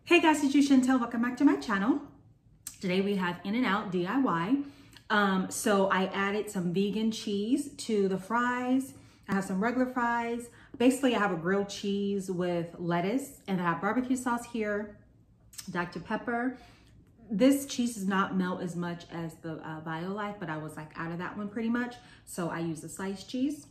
Hey guys, it's Chantel. Welcome back to my channel. Today we have In-N-Out DIY. So I added some vegan cheese to the fries. I have some regular fries. Basically, I have a grilled cheese with lettuce, and I have barbecue sauce here, Dr. Pepper. This cheese does not melt as much as the Violife, but I was like out of that one pretty much. So I use the sliced cheese,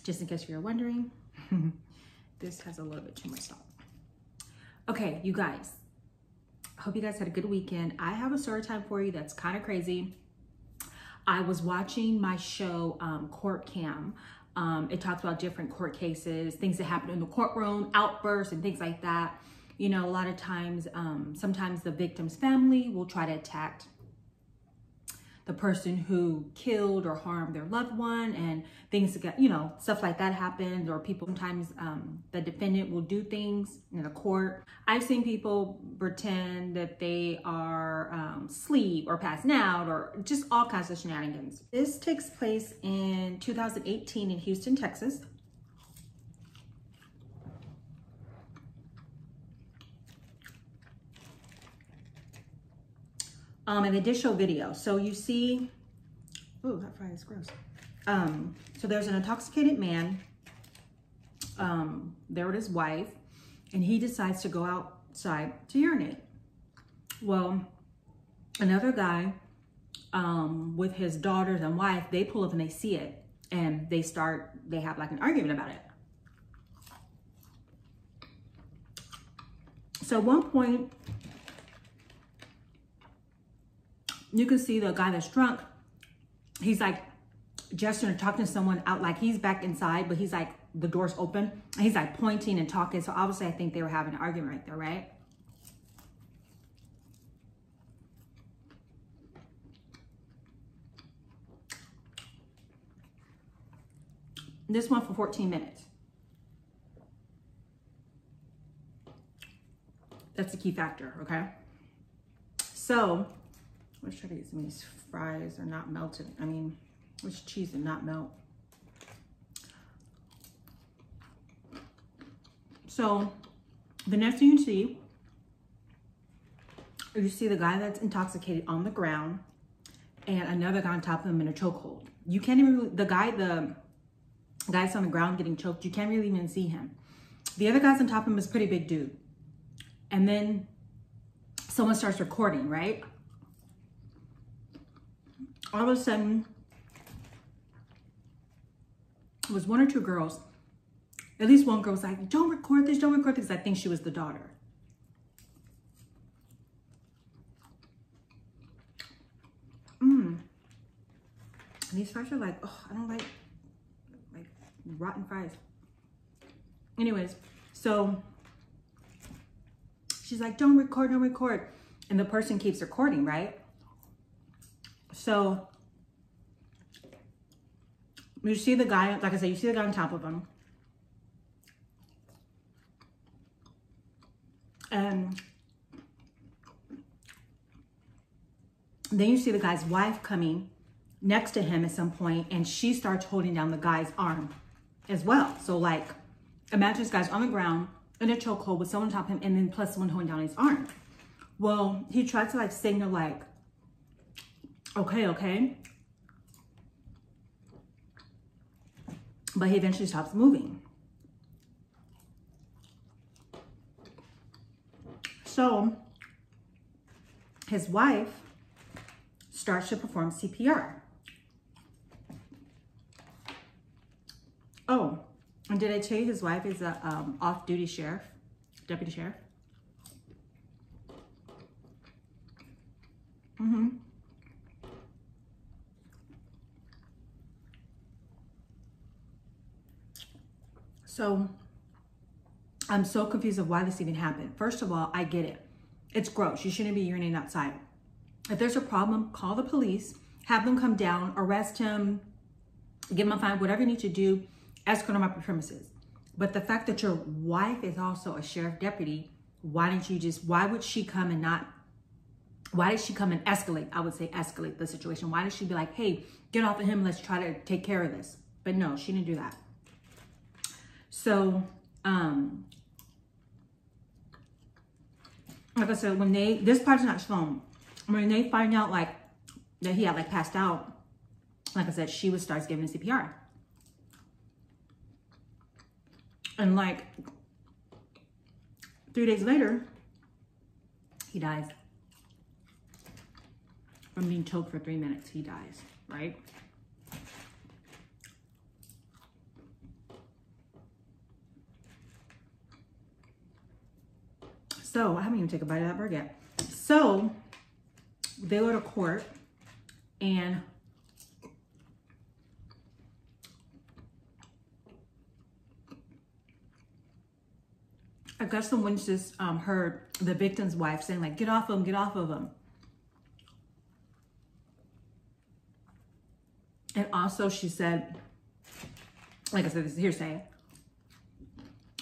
just in case you're wondering. This has a little bit too much salt. Okay, you guys, I hope you guys had a good weekend. I have a story time for you that's kind of crazy. I was watching my show, Court Cam. It talks about different court cases, things that happen in the courtroom, outbursts and things like that. You know, a lot of times, sometimes the victim's family will try to attack the person who killed or harmed their loved one, and things get, you know, stuff like that happens. Or people, sometimes the defendant will do things in the court. I've seen people pretend that they are asleep or passing out, or just all kinds of shenanigans. This takes place in 2018 in Houston, Texas. And they did show video. So you see, oh, that fry is gross. So there's an intoxicated man there with his wife, and he decides to go outside to urinate. Well, another guy with his daughters and wife, they pull up and they see it, and they have like an argument about it. So at one point, you can see the guy that's drunk, he's like gesturing, talking to someone out, like he's back inside, but he's like, the door's open, and he's like pointing and talking. So obviously I think they were having an argument right there, right? This one for 14 minutes. That's the key factor, okay? So, let's try to get some of these fries are not melted. I mean, which cheese did not melt. So the next thing you see the guy that's intoxicated on the ground, and another guy on top of him in a chokehold. You can't even, the guy's on the ground getting choked, you can't really even see him. The other guy's on top of him is a pretty big dude. And then someone starts recording, right? All of a sudden, it was one or two girls. At least one girl was like, don't record this, don't record this. I think she was the daughter. These fries are like, oh, I don't like rotten fries. Anyways, so she's like, don't record, don't record. And the person keeps recording, right? So you see the guy, like I said, you see the guy on top of him. And then you see the guy's wife coming next to him at some point, and she starts holding down the guy's arm as well. So like, imagine this guy's on the ground in a chokehold with someone on top of him, and then plus someone holding down his arm. Well, he tried to like signal like, okay. But he eventually stops moving. So his wife starts to perform CPR. Oh, and did I tell you his wife is a off-duty sheriff, deputy sheriff? So I'm so confused of why this even happened. First of all, I get it. It's gross. You shouldn't be urinating outside. If there's a problem, call the police, have them come down, arrest him, give him a fine, whatever you need to do, escort him out the premises. But the fact that your wife is also a sheriff deputy, why would she come and escalate? I would say escalate the situation. Why did she be like, hey, get off of him, let's try to take care of this? But no, she didn't do that. So like I said, this part's not shown. When they find out like that he had like passed out, like I said, she starts giving him CPR. And like 3 days later, he dies. From being choked for 3 minutes, he dies, right? So, I haven't even taken a bite of that burger yet. So, they go to court, and I guess the witnesses heard the victim's wife saying like, get off of him, get off of him. And also she said, like I said, this is hearsay,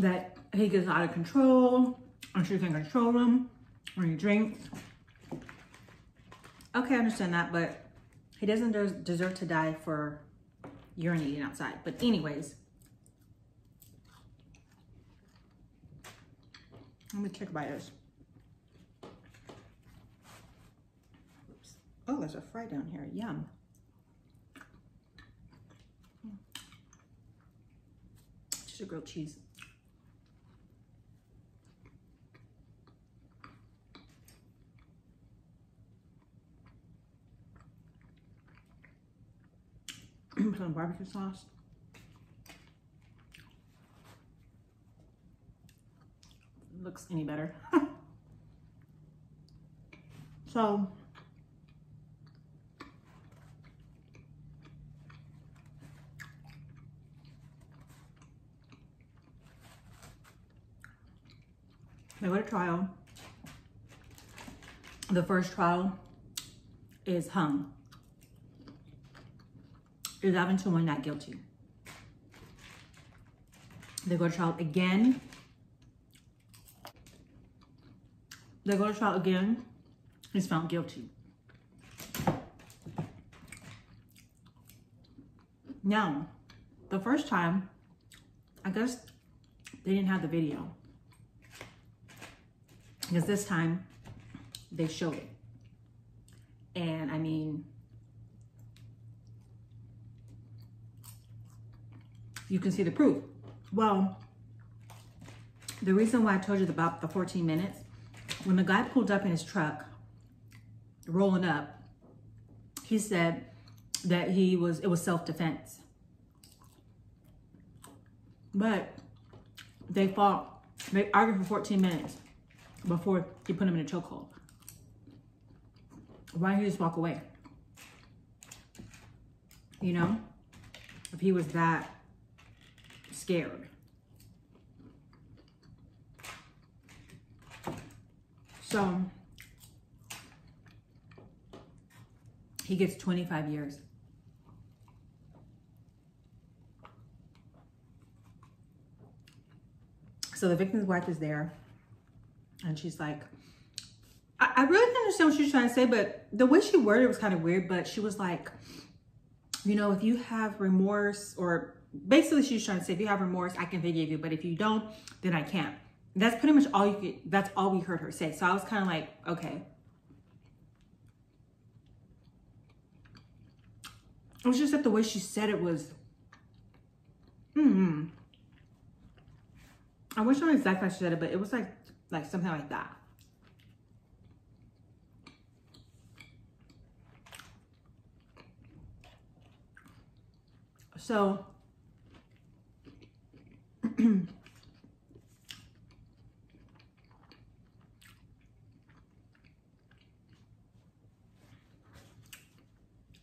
that he gets out of control, and she can control him when he drinks. Okay, I understand that, but he doesn't deserve to die for urinating outside. But anyways, let me check by this. Oops. Oh, there's a fry down here. Yum. Just a grilled cheese. Some barbecue sauce. Looks any better. So they go to trial. The first trial is hung. 11-1 not guilty. They go to trial again. They go to trial again. He's found guilty. Now, the first time, I guess they didn't have the video. Because this time, they showed it. And I mean, you can see the proof. Well, the reason why I told you about the 14 minutes, when the guy pulled up in his truck, rolling up, he said that it was self-defense. But they argued for 14 minutes before he put him in a chokehold. Why didn't he just walk away? You know, if he was that scared. So he gets 25 years. So the victim's wife is there, and she's like, I really didn't understand what she was trying to say, but the way she worded it was kind of weird. But she was like, you know, if you have remorse, or basically she was trying to say, if you have remorse, I can forgive you, but if you don't, then I can't. That's pretty much all that's all we heard her say. So I was kind of like, okay. It was just that the way she said it was, I wish I knew exactly how she said it, but it was like something like that. So,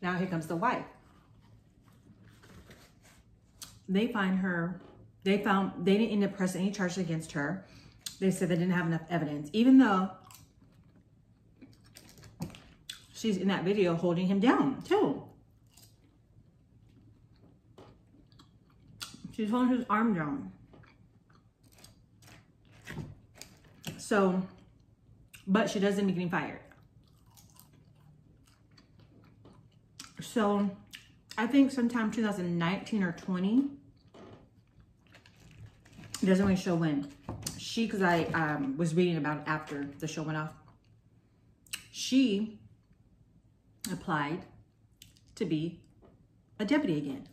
now here comes the wife. They didn't end up pressing any charges against her. They said they didn't have enough evidence, even though she's in that video holding him down too. She's holding his arm down. So, but she doesn't end up getting fired. So, I think sometime 2019 or 20, it doesn't really show when, because I was reading about it after the show went off. She applied to be a deputy again.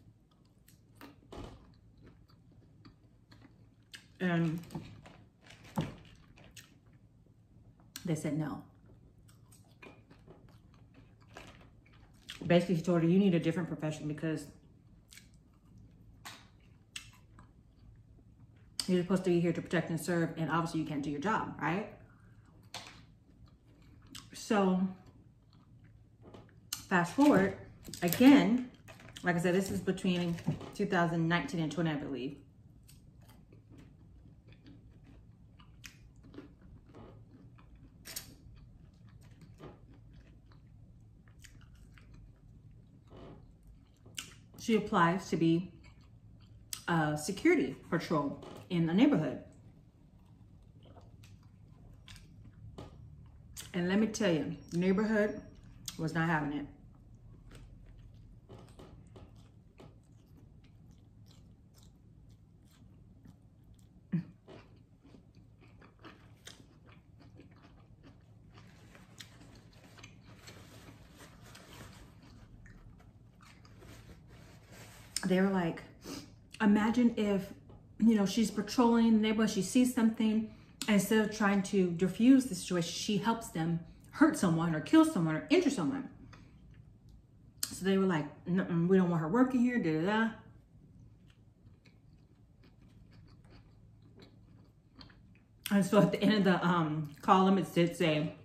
And they said no. Basically, he told her, you need a different profession because you're supposed to be here to protect and serve, and obviously you can't do your job, right? So, fast forward, again, like I said, this is between 2019 and 20, I believe. She applies to be a security patrol in a neighborhood. And let me tell you, the neighborhood was not having it. They were like, imagine if, you know, she's patrolling the neighborhood, she sees something, and instead of trying to diffuse the situation, she helps them hurt someone or kill someone or injure someone. So they were like, we don't want her working here, da da da. And so at the end of the column, it did say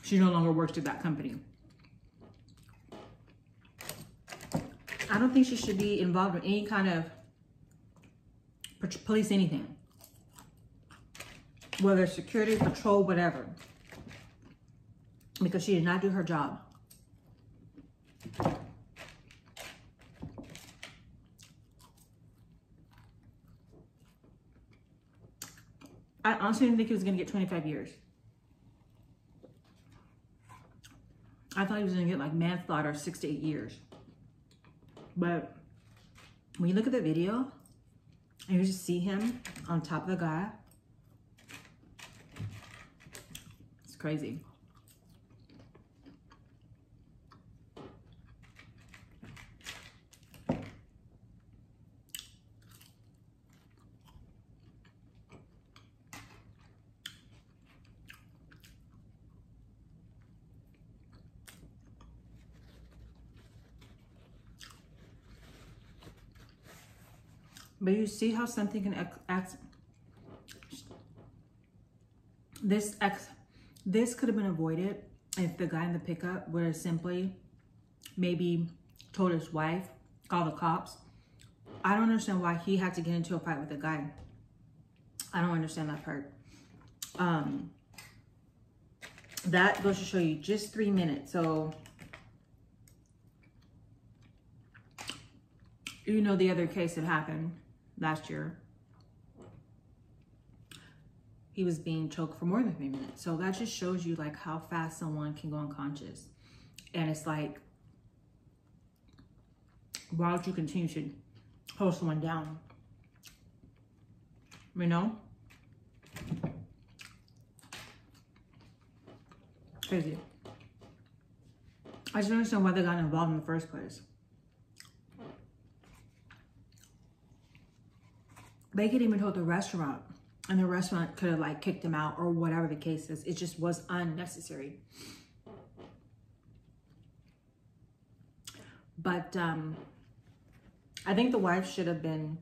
she no longer works at that company. I don't think she should be involved in any kind of police anything. Whether it's security, patrol, whatever. Because she did not do her job. I honestly didn't think he was going to get 25 years. I thought he was going to get like manslaughter, 6 to 8 years. But when you look at the video, and you just see him on top of the guy, it's crazy. But you see how something can act. This could have been avoided if the guy in the pickup would have simply maybe told his wife, call the cops. I don't understand why he had to get into a fight with the guy. I don't understand that part. That goes to show you just 3 minutes. So, you know, the other case that happened last year, he was being choked for more than 3 minutes. So that just shows you like how fast someone can go unconscious. And it's like, why would you continue to hold someone down? You know? Crazy. I just don't understand why they got involved in the first place. They could even hold the restaurant, and the restaurant could have like kicked him out or whatever the case is. It just was unnecessary. But I think the wife should have been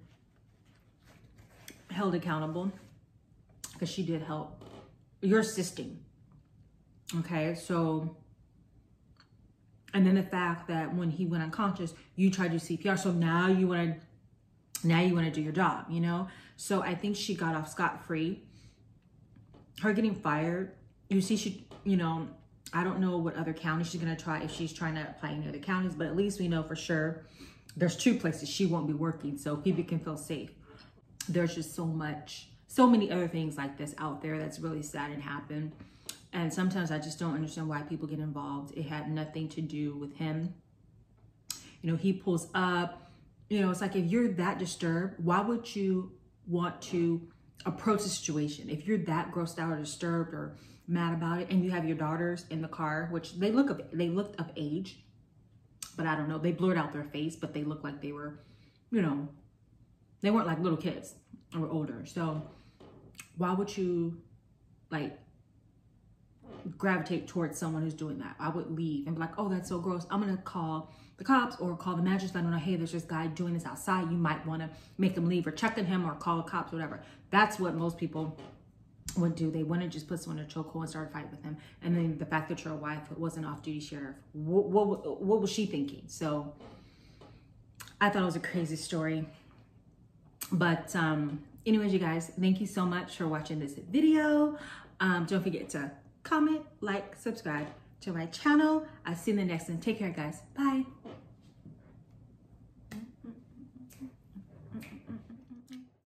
held accountable because she did help. You're assisting. Okay, so, and then the fact that when he went unconscious, you tried to do CPR. So now you want to do your job, you know? So I think she got off scot-free. Her getting fired, you see, she, you know, I don't know what other county she's going to try, if she's trying to apply in other counties, but at least we know for sure there's 2 places she won't be working, so people can feel safe. There's just so many other things like this out there that's really sad and happened. And sometimes I just don't understand why people get involved. It had nothing to do with him. You know, he pulls up. You know, it's like if you're that disturbed, why would you want to approach the situation. If you're that grossed out or disturbed or mad about it, and you have your daughters in the car, which they looked of age, but I don't know, they blurred out their face, but they looked like they were, you know, they weren't like little kids or older. So why would you like gravitate towards someone who's doing that? I would leave and be like, oh, that's so gross. I'm gonna call the cops or call the magistrate. I don't know, hey, there's this guy doing this outside. You might want to make him leave or check on him or call the cops, whatever. That's what most people would do. They wouldn't just put someone in a chokehold and start a fight with him. And then the fact that your wife was an off-duty sheriff, what was she thinking? So I thought it was a crazy story. But anyways, you guys, thank you so much for watching this video. Don't forget to comment, like, subscribe to my channel. I'll see you in the next one. Take care, guys. Bye.